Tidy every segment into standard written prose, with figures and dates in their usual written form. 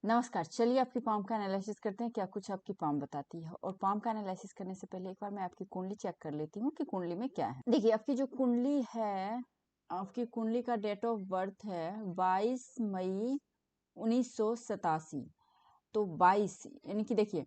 नमस्कार। चलिए आपकी पाम का एनालिसिस करते हैं, क्या कुछ आपकी पाम बताती है। और पाम का एनालिसिस करने से पहले एक बार मैं आपकी कुंडली चेक कर लेती हूँ कि कुंडली में क्या है। देखिए आपकी जो कुंडली है, आपकी कुंडली का डेट ऑफ बर्थ है 22 मई 1987। तो 22 यानी कि देखिए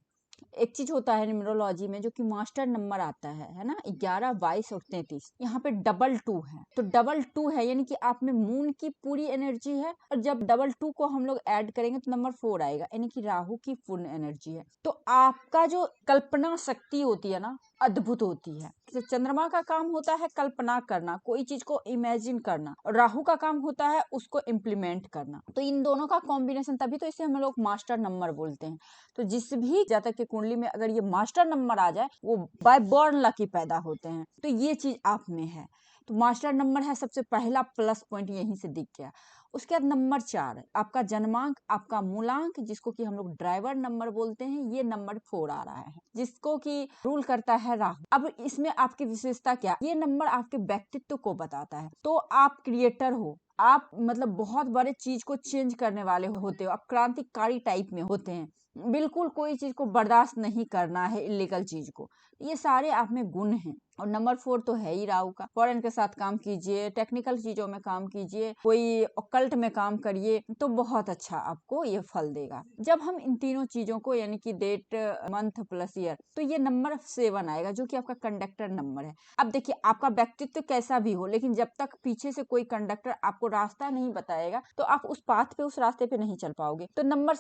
एक चीज होता है न्यूमरोलॉजी में जो कि मास्टर नंबर आता है ना, 11, 22 और 33। यहाँ पे डबल 2 है, तो डबल 2 है यानी कि आप में मून की पूरी एनर्जी है, और जब डबल 2 को हम लोग ऐड करेंगे तो नंबर 4 आएगा, यानी कि राहु की पूर्ण एनर्जी है। तो आपका जो कल्पना शक्ति होती है ना, अद्भुत होती है। तो चंद्रमा का काम होता है कल्पना करना, कोई चीज को इमेजिन करना, और राहु का काम होता है उसको इम्प्लीमेंट करना। तो इन दोनों का कॉम्बिनेशन, तभी तो इसे हम लोग मास्टर नंबर बोलते हैं। तो जिस भी जातक की कुंडली में अगर ये मास्टर नंबर आ जाए, वो बाय बॉर्न लकी पैदा होते हैं। तो ये चीज आप में है, तो मास्टर नंबर है, सबसे पहला प्लस पॉइंट यहीं से दिख गया। उसके बाद नंबर 4 आपका जन्मांक, आपका मूलांक, जिसको कि हम लोग ड्राइवर नंबर बोलते हैं, ये नंबर 4 आ रहा है, जिसको कि रूल करता है राहु। अब इसमें आपकी विशेषता क्या, ये नंबर आपके व्यक्तित्व को बताता है। तो आप क्रिएटर हो, आप मतलब बहुत बड़े चीज को चेंज करने वाले होते हो, आप क्रांतिकारी टाइप में होते हैं। बिल्कुल कोई चीज को बर्दाश्त नहीं करना है, इलीगल चीज को। ये सारे आप में गुण हैं। और नंबर 4 तो है ही राहु का। फॉरेन के साथ काम कीजिए, टेक्निकल चीजों में काम कीजिए, कोई ऑकल्ट में काम करिए, तो बहुत अच्छा आपको ये फल देगा। जब हम इन तीनों चीजों को यानी कि डेट, मंथ प्लस ईयर, तो ये नंबर 7 आएगा, जो कि आपका कंडक्टर नंबर है। अब देखिए आपका व्यक्तित्व कैसा भी हो, लेकिन जब तक पीछे से कोई कंडक्टर आपको रास्ता नहीं बताएगा, तो आप उस पाथ पे, उस रास्ते पे नहीं चल पाओगे। तो नंबर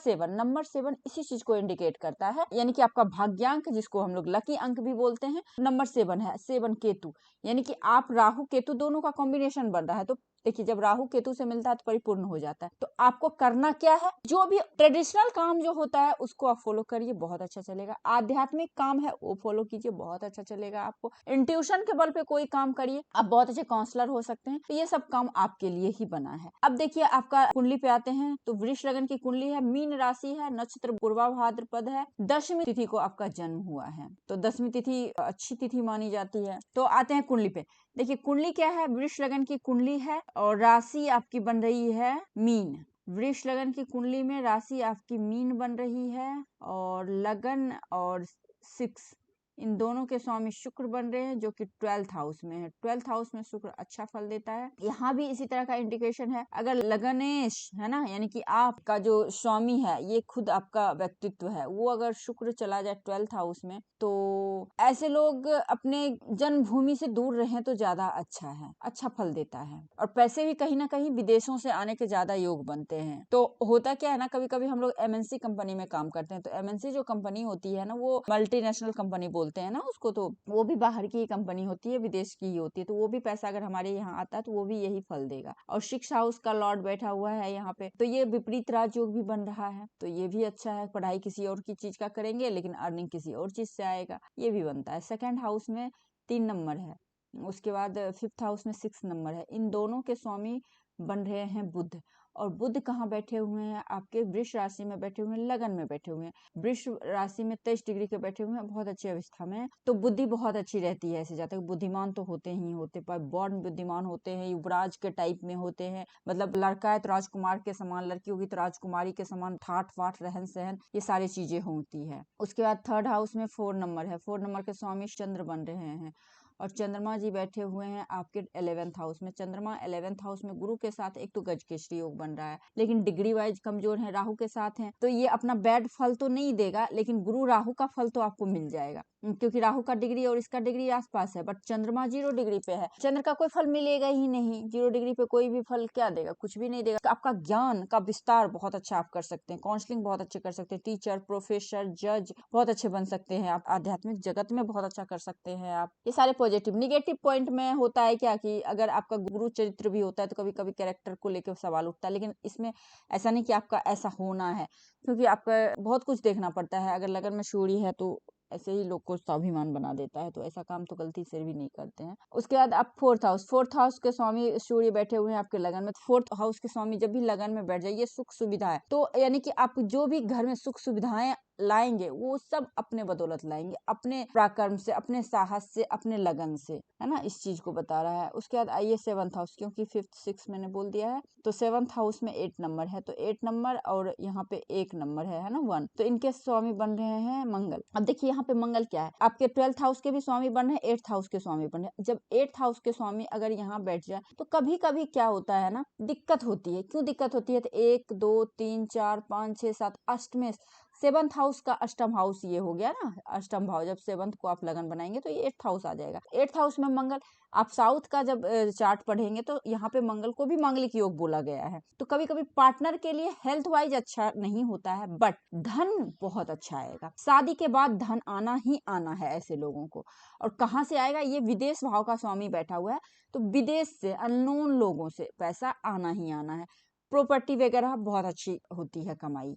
7 इसी चीज को इंडिकेट करता है, यानी कि आपका भाग्यांक, जिसको हम लोग लकी अंक भी बोलते हैं, नंबर 7 है। 7 केतु, यानी कि आप राहु केतु दोनों का कॉम्बिनेशन बन रहा है। तो देखिए जब राहु केतु से मिलता है तो परिपूर्ण हो जाता है। तो आपको करना क्या है, जो भी ट्रेडिशनल काम जो होता है उसको आप फॉलो करिए, बहुत अच्छा चलेगा। आध्यात्मिक काम है वो फॉलो कीजिए, बहुत अच्छा चलेगा। आपको इंट्यूशन के बल पे कोई काम करिए, आप बहुत अच्छे काउंसलर हो सकते हैं। तो ये सब काम आपके लिए ही बना है। अब देखिए आपका कुंडली पे आते हैं, तो वृष लगन की कुंडली है, मीन राशि है, नक्षत्र पूर्वा भाद्रपद है, 10वीं तिथि को आपका जन्म हुआ है। तो 10वीं तिथि अच्छी तिथि मानी जाती है। तो आते हैं कुंडली पे। देखिए कुंडली क्या है, वृष लगन की कुंडली है, और राशि आपकी बन रही है मीन। वृष लगन की कुंडली में राशि आपकी मीन बन रही है, और लगन और 6 इन दोनों के स्वामी शुक्र बन रहे हैं, जो कि 12th हाउस में है। 12th हाउस में शुक्र अच्छा फल देता है। यहाँ भी इसी तरह का इंडिकेशन है। अगर लगनेश है ना, यानी कि आपका जो स्वामी है, ये खुद आपका व्यक्तित्व है, वो अगर शुक्र चला जाए 12th हाउस में, तो ऐसे लोग अपने जन्मभूमि से दूर रहें तो ज्यादा अच्छा है, अच्छा फल देता है। और पैसे भी कहीं ना कहीं विदेशों से आने के ज्यादा योग बनते हैं। तो होता क्या है ना, कभी कभी हम लोग एमएनसी कंपनी में काम करते हैं, तो एमएनसी जो कंपनी होती है ना, वो मल्टीनेशनल कंपनी बोलते हैं ना उसको, तो वो भी बाहर की कंपनी होती है, विदेश की ही होती है। तो वो भी पैसा अगर हमारे यहाँ आता है तो वो भी यही फल देगा। और 6 हाउस का लॉर्ड बैठा हुआ है यहाँ पे, तो ये विपरीत राजयोग भी बन रहा है, तो ये भी अच्छा है। पढ़ाई किसी और की चीज का करेंगे, लेकिन अर्निंग किसी और चीज से आएगा, ये भी बनता है। सेकेंड हाउस में 3 नंबर है, उसके बाद 5th हाउस में 6 नंबर है। इन दोनों के स्वामी बन रहे हैं बुध। और बुध कहाँ बैठे हुए हैं, आपके वृष राशि में बैठे हुए हैं, लगन में बैठे हुए हैं। वृष राशि में 23 डिग्री के बैठे हुए हैं, बहुत अच्छी अवस्था में है। तो बुद्धि बहुत अच्छी रहती है। ऐसे जाते बुद्धिमान तो होते ही होते, पर बॉर्न बुद्धिमान होते हैं, युवराज के टाइप में होते हैं। मतलब लड़का है तो राजकुमार के समान, लड़की होगी तो राजकुमारी के समान, ठाट फाट रहन सहन, ये सारी चीजें होती है। उसके बाद 3rd हाउस में 4 नंबर है। 4 नंबर के स्वामी चंद्र बन रहे हैं, और चंद्रमा जी बैठे हुए हैं आपके 11th हाउस में। चंद्रमा 11th हाउस में गुरु के साथ एक तो गजकेसरी योग बन रहा है, लेकिन डिग्री वाइज कमजोर है, राहु के साथ है। तो ये अपना बैड फल तो नहीं देगा, लेकिन गुरु राहु का फल तो आपको मिल जाएगा, क्योंकि राहु का डिग्री और इसका डिग्री आसपास है। बट चंद्रमा 0 डिग्री पे है, चंद्र का कोई फल मिलेगा ही नहीं। 0 डिग्री पे कोई भी फल क्या देगा, कुछ भी नहीं देगा। आपका ज्ञान का विस्तार बहुत अच्छा आप कर सकते हैं, काउंसलिंग बहुत अच्छे कर सकते हैं, टीचर, प्रोफेसर, जज बहुत अच्छे बन सकते हैं आप, आध्यात्मिक जगत में बहुत अच्छा कर सकते हैं आप। ये सारे पॉजिटिव। निगेटिव पॉइंट में होता है क्या, कि अगर आपका गुरु चरित्र भी होता है तो कभी कभी कैरेक्टर को लेकर सवाल उठता है, लेकिन इसमें ऐसा नहीं कि आपका ऐसा होना है, क्योंकि आपका बहुत कुछ देखना पड़ता है। अगर लगन में सूर्य है तो ऐसे ही लोग को स्वाभिमान बना देता है, तो ऐसा काम तो गलती से भी नहीं करते हैं। उसके बाद आप 4th हाउस के स्वामी सूर्य बैठे हुए हैं आपके लगन में। 4th हाउस के स्वामी जब भी लगन में बैठ जाए, ये सुख सुविधा है। तो यानी कि आप जो भी घर में सुख सुविधाएं लाएंगे वो सब अपने बदौलत लाएंगे, अपने पराक्रम से, अपने साहस से, अपने लगन से, है ना, इस चीज को बता रहा है। उसके बाद आइए 7th हाउस, क्योंकि 5th 6 मैंने बोल दिया है, तो 7th हाउस में 8 नंबर है, तो 8 नंबर और यहाँ पे 1 नंबर है ना 1, तो इनके स्वामी बन रहे हैं मंगल। अब देखिए यहाँ पे मंगल क्या है, आपके 12th हाउस के भी स्वामी बन रहे हैं, 8th हाउस के स्वामी बन रहे हैं। जब 8th हाउस के स्वामी अगर यहाँ बैठ जाए तो कभी कभी क्या होता है ना, दिक्कत होती है। क्यों दिक्कत होती है, तो 1 2 3 4 5 6 7 अष्टमेश, 7th हाउस का अष्टम हाउस ये हो गया ना, अष्टम भाव। जब 7th को आप लगन बनाएंगे तो ये 8th हाउस आ जाएगा। 8th हाउस में मंगल, आप साउथ का जब चार्ट पढ़ेंगे तो यहाँ पे मंगल को भी मांगलिक योग बोला गया है। तो कभी कभी पार्टनर के लिए हेल्थ वाइज अच्छा नहीं होता है, बट धन बहुत अच्छा आएगा। शादी के बाद धन आना ही आना है ऐसे लोगों को। और कहाँ से आएगा, ये विदेश भाव का स्वामी बैठा हुआ है, तो विदेश से अननोन लोगों से पैसा आना ही आना है। प्रॉपर्टी वगैरह बहुत अच्छी होती है कमाई,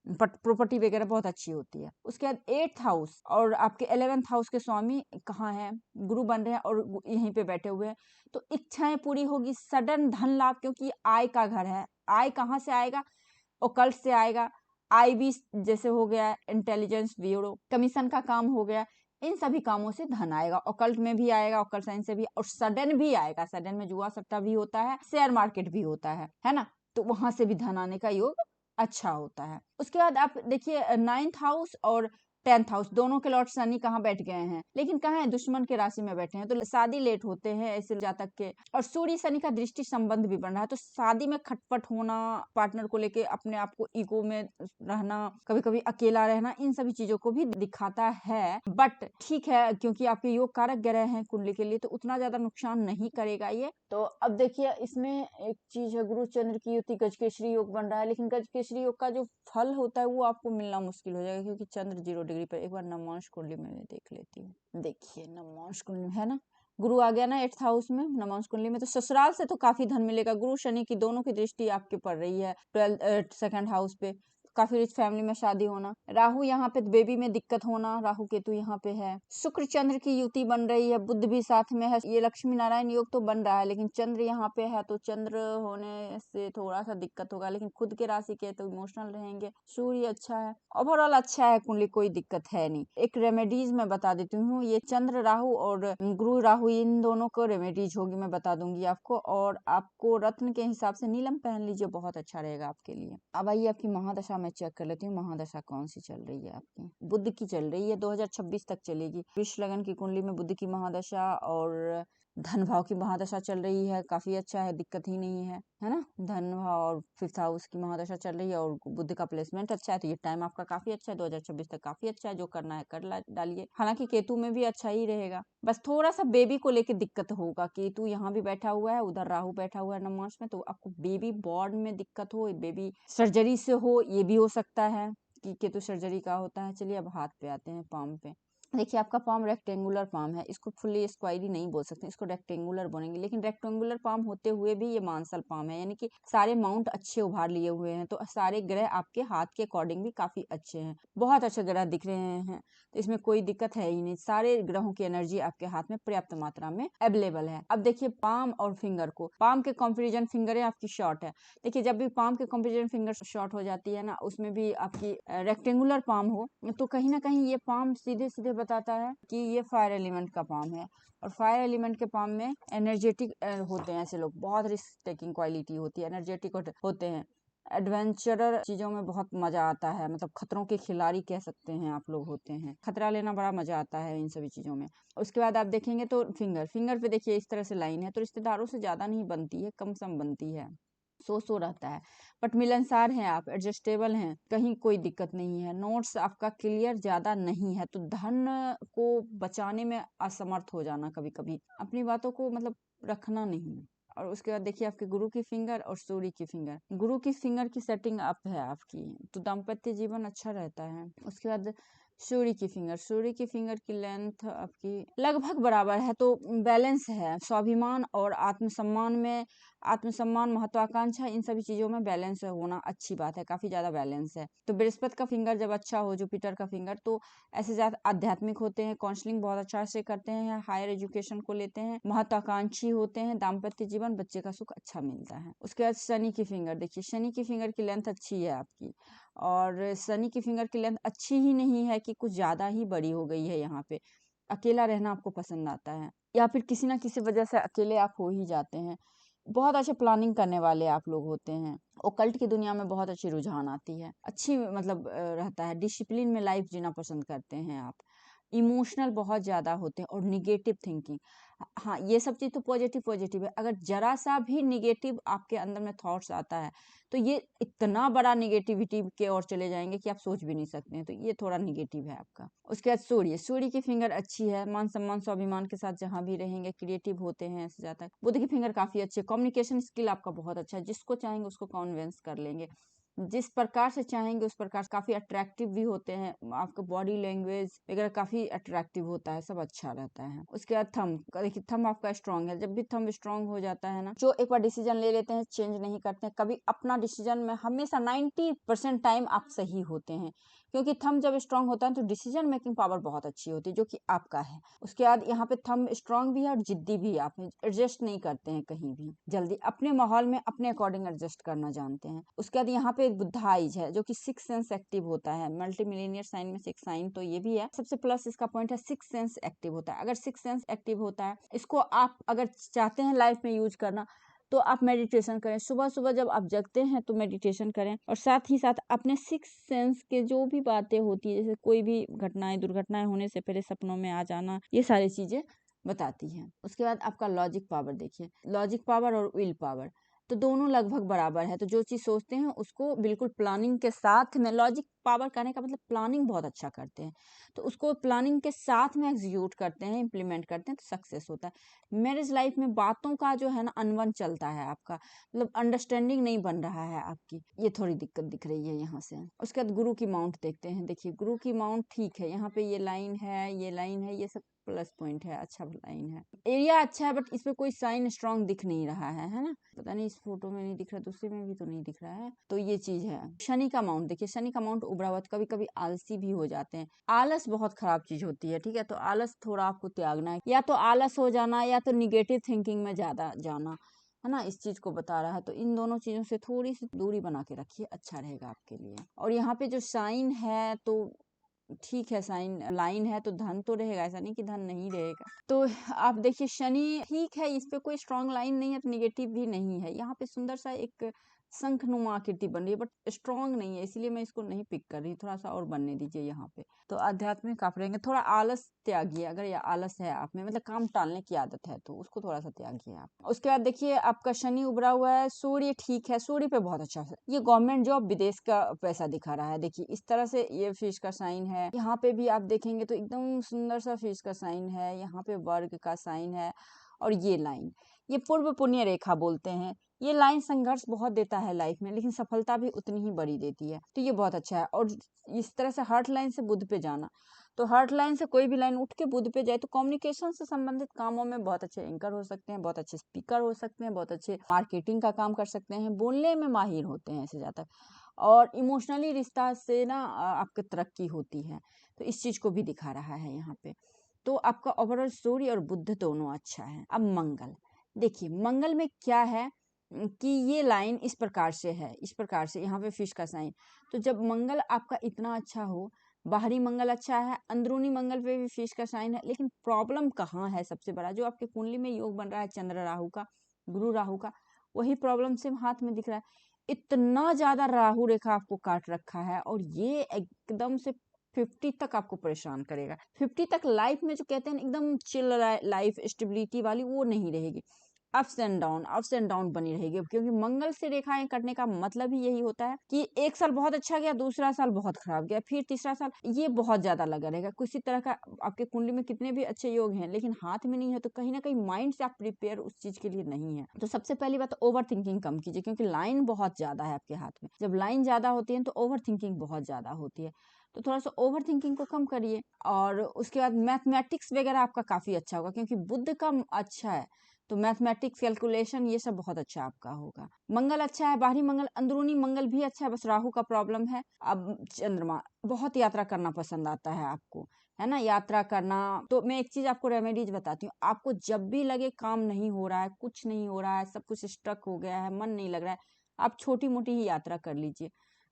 बट प्रॉपर्टी वगैरह बहुत अच्छी होती है। उसके बाद 8th हाउस और आपके 11th हाउस के स्वामी कहाँ है, गुरु बन रहे हैं और यहीं पे बैठे हुए हैं, तो इच्छाएं पूरी होगी, सडन धन लाभ, क्योंकि आय का घर है। आय कहाँ से आएगा, ओकल्ट से आएगा। आईबी जैसे हो गया, इंटेलिजेंस ब्यूरो, कमीशन का काम हो गया, इन सभी कामों से धन आएगा। ओकल्ट में भी आएगा, ओकल्ट साइंस से भी, और सडन भी आएगा। सडन में जुआ सट्टा भी होता है, शेयर मार्केट भी होता है ना, तो वहां से भी धन आने का योग अच्छा होता है। उसके बाद आप देखिए 9th हाउस और 10th हाउस दोनों के लॉर्ड शनि कहाँ बैठ गए हैं, लेकिन कहाँ है, दुश्मन के राशि में बैठे हैं, तो शादी लेट होते हैं ऐसे जातक के। और सूर्य शनि का दृष्टि संबंध भी बन रहा है, तो शादी में खटपट होना, पार्टनर को लेके अपने आप को ईगो में रहना, कभी कभी अकेला रहना, इन सभी चीजों को भी दिखाता है। बट ठीक है, क्योंकि आपके योग कारक ग्रह हैं कुंडली के लिए, तो उतना ज्यादा नुकसान नहीं करेगा ये। तो अब देखिए इसमें एक चीज है, गुरु चंद्र की युति गजकेसरी योग बन रहा है, लेकिन गजकेसरी योग का जो फल होता है वो आपको मिलना मुश्किल हो जाएगा, क्योंकि चंद्र 0 डिग्री पर। एक बार नवमांश कुंडली में मैं देख लेती हूँ। देखिए नवमांश कुंडली है ना, गुरु आ गया ना 8th हाउस में नवमांश कुंडली में, तो ससुराल से तो काफी धन मिलेगा। गुरु शनि की दोनों की दृष्टि आपके पड़ रही है 2nd हाउस पे, काफी रिच फैमिली में शादी होना। राहु यहाँ पे बेबी में दिक्कत होना, राहु केतु यहाँ पे है। शुक्र चंद्र की युति बन रही है, बुध भी साथ में है, ये लक्ष्मी नारायण योग तो बन रहा है, लेकिन चंद्र यहाँ पे है, तो चंद्र होने से थोड़ा सा दिक्कत होगा, लेकिन खुद के राशि के तो इमोशनल रहेंगे। सूर्य अच्छा है, ओवरऑल अच्छा है कुंडली, कोई दिक्कत है नहीं। एक रेमेडीज मैं बता देती हूँ, ये चंद्र राहु और गुरु राहु इन दोनों को रेमेडीज होगी, मैं बता दूंगी आपको। और आपको रत्न के हिसाब से नीलम पहन लीजिए, बहुत अच्छा रहेगा आपके लिए। अब आइए आपकी महादशा मैं चेक कर लेती हूँ, महादशा कौन सी चल रही है आपकी। बुध की चल रही है, 2026 तक चलेगी। वृष लगन की कुंडली में बुध की महादशा और धन भाव की महादशा चल रही है, काफी अच्छा है, दिक्कत ही नहीं है ना। धन भाव और 5th हाउस की महादशा चल रही है और बुध का प्लेसमेंट अच्छा है, तो ये टाइम आपका काफी अच्छा है, 2026 तक काफी अच्छा है। जो करना है कर डालिए। हालांकि केतु में भी अच्छा ही रहेगा, बस थोड़ा सा बेबी को लेके दिक्कत होगा। केतु यहाँ भी बैठा हुआ है, उधर राहु बैठा हुआ है नवमांश में, तो आपको बेबी बॉर्न में दिक्कत हो, बेबी सर्जरी से हो, ये भी हो सकता है कि केतु सर्जरी का होता है। चलिए अब हाथ पे आते हैं, पाम पे। देखिए आपका पाम रेक्टेंगुलर पाम है, इसको फुल्ली स्क्वायरी नहीं बोल सकते, इसको रेक्टेंगुलर बोलेंगे। लेकिन रेक्टेंगुलर पाम होते हुए भी ये मांसल पाम है, यानी कि सारे माउंट अच्छे उभार लिए हुए हैं, तो सारे ग्रह आपके हाथ के अकॉर्डिंग भी काफी अच्छे हैं, बहुत अच्छे ग्रह दिख रहे हैं, तो इसमें कोई दिक्कत है ही नहीं। सारे ग्रहों की एनर्जी आपके हाथ में पर्याप्त मात्रा में अवेलेबल है। अब देखिए पाम और फिंगर को, पाम के कंपेरिजन फिंगरें आपकी शॉर्ट है। देखिए जब भी पाम के कंपेरिजन फिंगर शॉर्ट हो जाती है ना, उसमें भी आपकी रेक्टेंगुलर पाम हो, तो कहीं ना कहीं ये पाम सीधे सीधे बताता है कि ये फायर एलिमेंट का पाम है। और फायर एलिमेंट के पाम में एनर्जेटिक होते हैं ऐसे लोग, बहुत रिस्क टेकिंग क्वालिटी होती है, एनर्जेटिक होते हैं, एडवेंचरर चीजों में बहुत मजा आता है, मतलब खतरों के खिलाड़ी कह सकते हैं आप लोग होते हैं, खतरा लेना बड़ा मजा आता है इन सभी चीजों में। उसके बाद आप देखेंगे तो फिंगर पे देखिए इस तरह से लाइन है, तो रिश्तेदारों से ज्यादा नहीं बनती है, कम सम बनती है, सो रहता है, बट मिलनसार हैं आप, एडजस्टेबल हैं, कहीं कोई दिक्कत नहीं है। नोट्स आपका क्लियर ज्यादा नहीं है, तो धन को बचाने में असमर्थ हो जाना, कभी कभी अपनी बातों को मतलब रखना नहीं। और उसके बाद देखिए आपके गुरु की फिंगर और सूर्य की फिंगर, गुरु की फिंगर की सेटिंग अप है आपकी, तो दाम्पत्य जीवन अच्छा रहता है। उसके बाद सूर्य की फिंगर की लेंथ आपकी लगभग बराबर है, तो बैलेंस है। स्वाभिमान और आत्मसम्मान में आत्मसम्मान, महत्वाकांक्षा, इन सभी चीजों में बैलेंस होना अच्छी बात है, काफी ज्यादा बैलेंस है। तो बृहस्पति का फिंगर जब अच्छा हो, जुपिटर का फिंगर, तो ऐसे ज्यादा आध्यात्मिक होते हैं, काउंसलिंग बहुत अच्छा से करते हैं, हायर एजुकेशन को लेते हैं, महत्वाकांक्षी होते हैं, दाम्पत्य जीवन, बच्चे का सुख अच्छा मिलता है। उसके बाद शनि की फिंगर देखिए, शनि की फिंगर की लेंथ अच्छी है आपकी, और शनि की फिंगर की लेंथ अच्छी ही नहीं है कि कुछ ज्यादा ही बड़ी हो गई है। यहाँ पे अकेला रहना आपको पसंद आता है, या फिर किसी ना किसी वजह से अकेले आप हो ही जाते हैं। बहुत अच्छे प्लानिंग करने वाले आप लोग होते हैं। ओकल्ट की दुनिया में बहुत अच्छी रुझान आती है, अच्छी मतलब रहता है। डिसिप्लिन में लाइफ जीना पसंद करते हैं आप। इमोशनल बहुत ज़्यादा होते हैं, और निगेटिव थिंकिंग, हाँ ये सब चीज़ तो पॉजिटिव पॉजिटिव है। अगर जरा सा भी निगेटिव आपके अंदर में थॉट्स आता है, तो ये इतना बड़ा निगेटिविटी के ओर चले जाएंगे कि आप सोच भी नहीं सकते हैं। तो ये थोड़ा निगेटिव है आपका। उसके बाद सूर्य, सूर्य की फिंगर अच्छी है, मान सम्मान स्वाभिमान के साथ जहाँ भी रहेंगे, क्रिएटिव होते हैं ऐसे जाता है। बुध की फिंगर काफी अच्छी है, कम्युनिकेशन स्किल आपका बहुत अच्छा है, जिसको चाहेंगे उसको कन्विंस कर लेंगे, जिस प्रकार से चाहेंगे उस प्रकार से। काफी अट्रैक्टिव भी होते हैं, आपका बॉडी लैंग्वेज वगैरह काफी अट्रैक्टिव होता है, सब अच्छा रहता है। उसके बाद थंब, देखिए थंब आपका स्ट्रांग है। जब भी थंब स्ट्रांग हो जाता है ना, जो एक बार डिसीजन ले लेते हैं चेंज नहीं करते हैं कभी अपना डिसीजन में। हमेशा 90% टाइम आप सही होते हैं, क्योंकि थंब जब स्ट्रांग होता है तो डिसीजन मेकिंग पावर बहुत अच्छी होती है, जो कि आपका है। उसके बाद यहाँ पे थंब स्ट्रांग भी है और जिद्दी भी है, आप एडजस्ट नहीं करते हैं कहीं भी जल्दी, अपने माहौल में अपने अकॉर्डिंग एडजस्ट करना जानते हैं। उसके बाद यहाँ पे बुधाइज है, जो कि सिक्स सेंस एक्टिव होता है। मल्टी मिलीनियर साइन में सिक्स साइन, तो ये भी है। सबसे प्लस इसका पॉइंट है सिक्स सेंस एक्टिव होता है। अगर सिक्स सेंस एक्टिव होता है, इसको आप अगर चाहते हैं लाइफ में यूज करना, तो आप मेडिटेशन करें। सुबह सुबह जब आप जगते हैं तो मेडिटेशन करें, और साथ ही साथ अपने सिक्स सेंस के जो भी बातें होती है, जैसे कोई भी घटनाएं दुर्घटनाएं होने से पहले सपनों में आ जाना, ये सारी चीजें बताती हैं। उसके बाद आपका लॉजिक पावर देखिए, लॉजिक पावर और विल पावर तो दोनों लगभग बराबर है। तो जो चीज सोचते हैं उसको बिल्कुल प्लानिंग के साथ में, लॉजिक पावर करने का मतलब प्लानिंग बहुत अच्छा करते हैं, तो उसको प्लानिंग के साथ में एग्जीक्यूट करते हैं, इम्प्लीमेंट करते हैं, तो सक्सेस होता है। मैरिज लाइफ में बातों का जो है ना अनबन चलता है आपका, मतलब अंडरस्टैंडिंग नहीं बन रहा है आपकी, ये थोड़ी दिक्कत दिख रही है यहाँ से। उसके बाद गुरु की माउंट देखते हैं। देखिए गुरु की माउंट ठीक है, यहाँ पे ये लाइन है, ये लाइन है, ये सब प्लस पॉइंट है, अच्छा लाइन है, एरिया अच्छा है, बट इसमें कोई साइन स्ट्रांग दिख नहीं रहा है ना, पता नहीं इस फोटो में नहीं दिख रहा, दूसरे में भी तो नहीं दिख रहा है, तो ये चीज है। शनि का माउंट देखिए, शनि का माउंट उभरा हुआ, कभी कभी आलसी भी हो जाते हैं। आलस बहुत खराब चीज होती है, ठीक है, तो आलस थोड़ा आपको त्यागना है, या तो आलस हो जाना या तो निगेटिव थिंकिंग में ज्यादा जाना, है ना, इस चीज को बता रहा है। तो इन दोनों चीजों से थोड़ी सी दूरी बना के रखिए, अच्छा रहेगा आपके लिए। और यहाँ पे जो साइन है तो ठीक है, साइन लाइन है तो धन तो रहेगा, ऐसा नहीं कि धन नहीं रहेगा। तो आप देखिए शनि ठीक है, इस पे कोई स्ट्रॉन्ग लाइन नहीं है, तो निगेटिव भी नहीं है। यहाँ पे सुंदर सा एक शंखनुमा आकृति बन रही है, बट स्ट्रॉन्ग नहीं है, इसलिए मैं इसको नहीं पिक कर रही, थोड़ा सा और बनने दीजिए यहाँ पे। तो आध्यात्मिक आप रहेंगे, थोड़ा आलस त्यागिए, अगर ये आलस है आप में, मतलब काम टालने की आदत है, तो उसको थोड़ा सा त्यागिए आप। उसके बाद देखिए आपका शनि उभरा हुआ है, सूर्य ठीक है, सूर्य पे बहुत अच्छा है, ये गवर्नमेंट जॉब, विदेश का पैसा दिखा रहा है। देखिए इस तरह से ये फिश का साइन है, यहाँ पे भी आप देखेंगे तो एकदम सुंदर सा फिश का साइन है, यहाँ पे वर्ग का साइन है, और ये लाइन, ये पूर्व पुण्य रेखा बोलते हैं। ये लाइन संघर्ष बहुत देता है लाइफ में, लेकिन सफलता भी उतनी ही बड़ी देती है, तो ये बहुत अच्छा है। और इस तरह से हार्ट लाइन से बुध पे जाना, तो हार्ट लाइन से कोई भी लाइन उठ के बुध पे जाए, तो कम्युनिकेशन से संबंधित कामों में बहुत अच्छे एंकर हो सकते हैं, बहुत अच्छे स्पीकर हो सकते हैं, बहुत अच्छे मार्केटिंग का काम कर सकते हैं, बोलने में माहिर होते हैं ऐसे ज्यादा। और इमोशनली रिश्ता से ना आपकी तरक्की होती है, तो इस चीज को भी दिखा रहा है यहाँ पे। तो आपका ओवरऑल सूर्य और बुध दोनों अच्छा है। अब मंगल देखिए, मंगल में क्या है कि ये लाइन इस प्रकार से है, इस प्रकार से यहाँ पे फिश का साइन। तो जब मंगल आपका इतना अच्छा हो, बाहरी मंगल अच्छा है, अंदरूनी मंगल पे भी फिश का साइन है, लेकिन प्रॉब्लम कहाँ है सबसे बड़ा, जो आपके कुंडली में योग बन रहा है चंद्र राहु का, गुरु राहु का, वही प्रॉब्लम सिर्फ हाथ में दिख रहा है। इतना ज्यादा राहु रेखा आपको काट रखा है, और ये एकदम से 50 तक आपको परेशान करेगा। 50 तक लाइफ में जो कहते हैं एकदम चिल लाइफ, स्टेबिलिटी वाली, वो नहीं रहेगी। अप्स एंड डाउन बनी रहेगी, क्योंकि मंगल से रेखाएं कटने का मतलब ही यही होता है कि एक साल बहुत अच्छा गया, दूसरा साल बहुत खराब गया, फिर तीसरा साल ये बहुत ज्यादा लगा रहेगा। किसी तरह का आपके कुंडली में कितने भी अच्छे योग हैं, लेकिन हाथ में नहीं है, तो कहीं ना कहीं माइंड से आप प्रिपेयर उस चीज के लिए नहीं है। तो सबसे पहली बात, ओवर थिंकिंग कम कीजिए, क्योंकि लाइन बहुत ज्यादा है आपके हाथ में। जब लाइन ज्यादा होती है तो ओवर थिंकिंग बहुत ज्यादा होती है, तो थोड़ा सा ओवर थिंकिंग को कम करिए। और उसके बाद मैथमेटिक्स वगैरह आपका काफी अच्छा होगा, क्योंकि बुध का अच्छा है, तो मैथमेटिक्स, कैलकुलेशन, ये सब बहुत अच्छा आपका होगा। मंगल अच्छा है, बाहरी मंगल, अंदरूनी मंगल भी अच्छा है, बस राहु का प्रॉब्लम है। अब चंद्रमा, बहुत यात्रा करना पसंद आता है आपको, है ना, यात्रा करना। तो मैं एक चीज आपको रेमेडीज बताती हूँ। आपको जब भी लगे काम नहीं हो रहा है, कुछ नहीं हो रहा है, सब कुछ स्ट्रक हो गया है, मन नहीं लग रहा है, आप छोटी मोटी ही यात्रा कर लीजिए,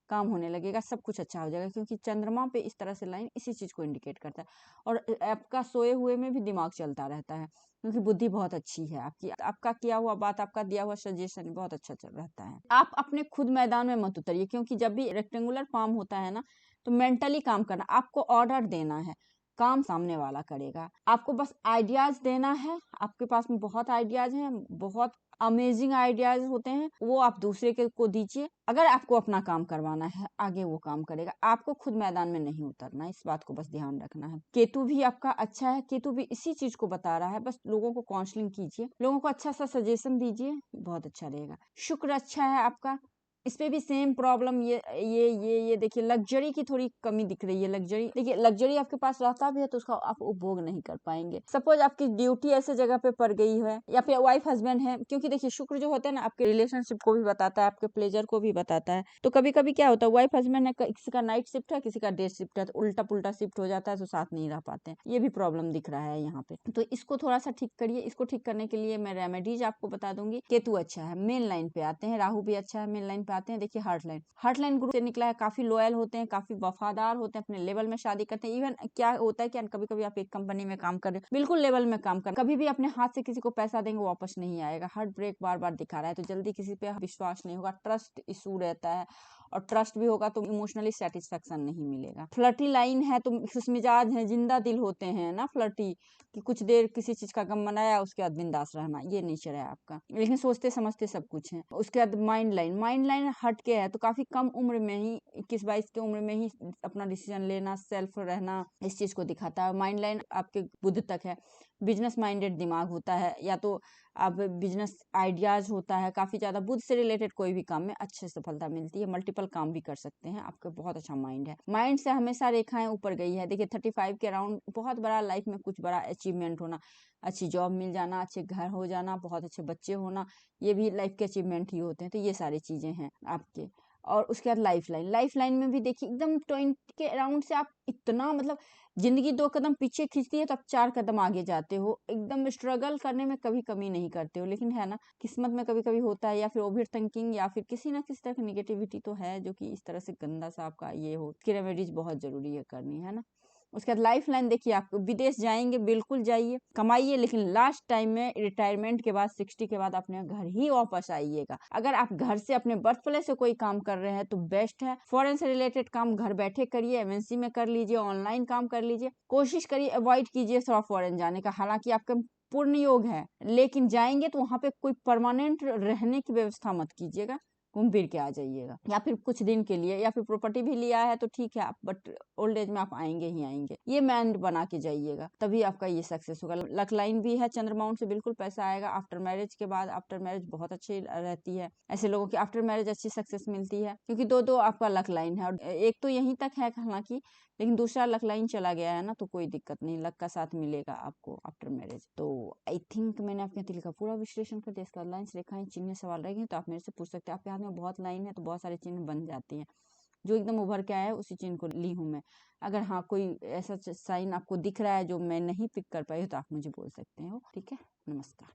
काम होने लगेगा, सब कुछ अच्छा हो जाएगा। क्योंकि चंद्रमा पे इस तरह से लाइन इसी चीज को इंडिकेट करता है। और आपका सोए हुए में भी दिमाग चलता रहता है, क्योंकि बुद्धि बहुत अच्छी है आपकी, आपका किया हुआ बात, आपका दिया हुआ सजेशन बहुत अच्छा चल रहता है। आप अपने खुद मैदान में मत उतरिए, क्योंकि जब भी रेक्टेंगुलर फॉर्म होता है ना, तो मेंटली काम करना, आपको ऑर्डर देना है, काम सामने वाला करेगा। आपको बस आइडियाज देना है, आपके पास में बहुत आइडियाज हैं, बहुत अमेजिंग आइडियाज होते हैं, वो आप दूसरे के को दीजिए। अगर आपको अपना काम करवाना है, आगे वो काम करेगा, आपको खुद मैदान में नहीं उतरना, इस बात को बस ध्यान रखना है। केतु भी आपका अच्छा है, केतु भी इसी चीज को बता रहा है, बस लोगों को काउंसलिंग कीजिए, लोगों को अच्छा सा सजेशन दीजिए, बहुत अच्छा रहेगा। शुक्र अच्छा है आपका, इस पे भी सेम प्रॉब्लम, ये देखिए, लग्जरी की थोड़ी कमी दिख रही है। लग्जरी देखिए, लग्जरी आपके पास रहता भी है तो उसका आप उपभोग नहीं कर पाएंगे। सपोज आपकी ड्यूटी ऐसे जगह पे पड़ गई है, या फिर वाइफ हस्बैंड है, क्योंकि देखिए शुक्र जो होता है ना, आपके रिलेशनशिप को भी बताता है, आपके प्लेजर को भी बताता है। तो कभी कभी क्या होता है, वाइफ हस्बैंड है, किसी का नाइट शिफ्ट है, किसी का डे शिफ्ट है, तो उल्टा पुल्टा शिफ्ट हो जाता है, तो साथ नहीं रह पाते हैं, ये भी प्रॉब्लम दिख रहा है यहाँ पे। तो इसको थोड़ा सा ठीक करिए। इसको ठीक करने के लिए मैं रेमेडीज आपको बता दूंगी। केतु अच्छा है, मेन लाइन पे आते हैं, राहु भी अच्छा है, मेन लाइन पे आते हैं। देखिए heart line, heart line group से निकला है, काफी लॉयल होते हैं, काफी वफादार होते हैं, अपने लेवल में शादी करते हैं। इवन क्या होता है कि कभी कभी आप एक कंपनी में काम कर रहे हो, बिल्कुल लेवल में काम कर, कभी भी अपने हाथ से किसी को पैसा देंगे वापस नहीं आएगा, हार्ट ब्रेक बार बार दिखा रहा है, तो जल्दी किसी पे विश्वास नहीं होगा, ट्रस्ट इशू रहता है, और ट्रस्ट भी होगा तो इमोशनली सेटिस्फेक्शन नहीं मिलेगा। फ्लर्टी लाइन है तो खुशमिजाज है, जिंदा दिल होते हैं ना फ्लर्टी, कि कुछ देर किसी चीज का गम मनाया, उसके बाद बिंदास रहना, ये नेचर है आपका, लेकिन सोचते समझते सब कुछ है। उसके बाद माइंड लाइन, माइंड लाइन हट के है, तो काफी कम उम्र में ही, 21-22 की उम्र में ही अपना डिसीजन लेना, सेल्फ रहना, इस चीज को दिखाता है। माइंड लाइन आपके बुद्ध तक है, बिजनेस माइंडेड दिमाग होता है, या तो आप बिजनेस आइडियाज होता है काफी ज्यादा, बुद्ध से रिलेटेड कोई भी काम में अच्छे सफलता मिलती है, मल्टीपल काम भी कर सकते हैं, आपका बहुत अच्छा माइंड है। माइंड से हमेशा रेखाएं ऊपर गई है। देखिए 35 के अराउंड बहुत बड़ा लाइफ में कुछ बड़ा अचीवमेंट होना, अच्छी जॉब मिल जाना, अच्छे घर हो जाना, बहुत अच्छे बच्चे होना, ये भी लाइफ के अचीवमेंट ही होते हैं। तो ये सारी चीजें हैं आपके। और उसके बाद लाइफ लाइन, लाइफ लाइन में भी देखिए एकदम 20 के अराउंड से आप इतना, मतलब जिंदगी 2 कदम पीछे खींचती है तो आप 4 कदम आगे जाते हो, एकदम स्ट्रगल करने में कभी कमी नहीं करते हो। लेकिन है ना, किस्मत में कभी कभी होता है, या फिर ओवर थिंकिंग, या फिर किसी ना किसी तरह की निगेटिविटी तो है, जो कि इस तरह से गंदा सा आपका ये हो, कि रेमेडीज बहुत जरूरी है करनी, है ना। उसके बाद लाइफ लाइन देखिए, आप विदेश जाएंगे, बिल्कुल जाइए, कमाइए, लेकिन लास्ट टाइम में रिटायरमेंट के बाद 60 के बाद अपने घर ही वापस आइएगा। अगर आप घर से अपने बर्थ प्लेस से कोई काम कर रहे हैं तो बेस्ट है। फॉरेन से रिलेटेड काम घर बैठे करिए, एमएनसी में कर लीजिए, ऑनलाइन काम कर लीजिए, कोशिश करिए अवॉइड कीजिए थोड़ा फॉरेन जाने का। हालांकि आपका पूर्ण योग है, लेकिन जाएंगे तो वहां पे कोई परमानेंट रहने की व्यवस्था मत कीजिएगा, घूम फिर के आ जाइएगा, या फिर कुछ दिन के लिए, या फिर प्रॉपर्टी भी लिया है तो ठीक है आप, बट ओल्ड एज में आप आएंगे ही आएंगे, ये माइंड बना के जाइएगा, तभी आपका ये सक्सेस होगा। लक लाइन भी है, चंद्रमाउंट से बिल्कुल पैसा आएगा आफ्टर मैरिज के बाद। आफ्टर मैरिज बहुत अच्छी रहती है, ऐसे लोगों की आफ्टर मैरिज अच्छी सक्सेस मिलती है, क्योंकि दो दो आपका लक लाइन है, और एक तो यहीं तक है हालांकि, लेकिन दूसरा लक लाइन चला गया है ना, तो कोई दिक्कत नहीं, लक का साथ मिलेगा आपको आफ्टर मैरिज। तो आई थिंक मैंने आपके दिल का पूरा विश्लेषण कर दिया। इसका लाइन्स, रेखाएं, चिन्ह सवाल रहेंगे तो आप मेरे से पूछ सकते हैं। आपके हाथ में बहुत लाइन है तो बहुत सारे चिन्ह बन जाती हैं, जो एकदम उभर के आया है उसी चिन्ह को ली हूँ मैं। अगर हाँ कोई ऐसा साइन आपको दिख रहा है जो मैं नहीं पिक कर पाई तो आप मुझे बोल सकते हो। ठीक है, नमस्कार।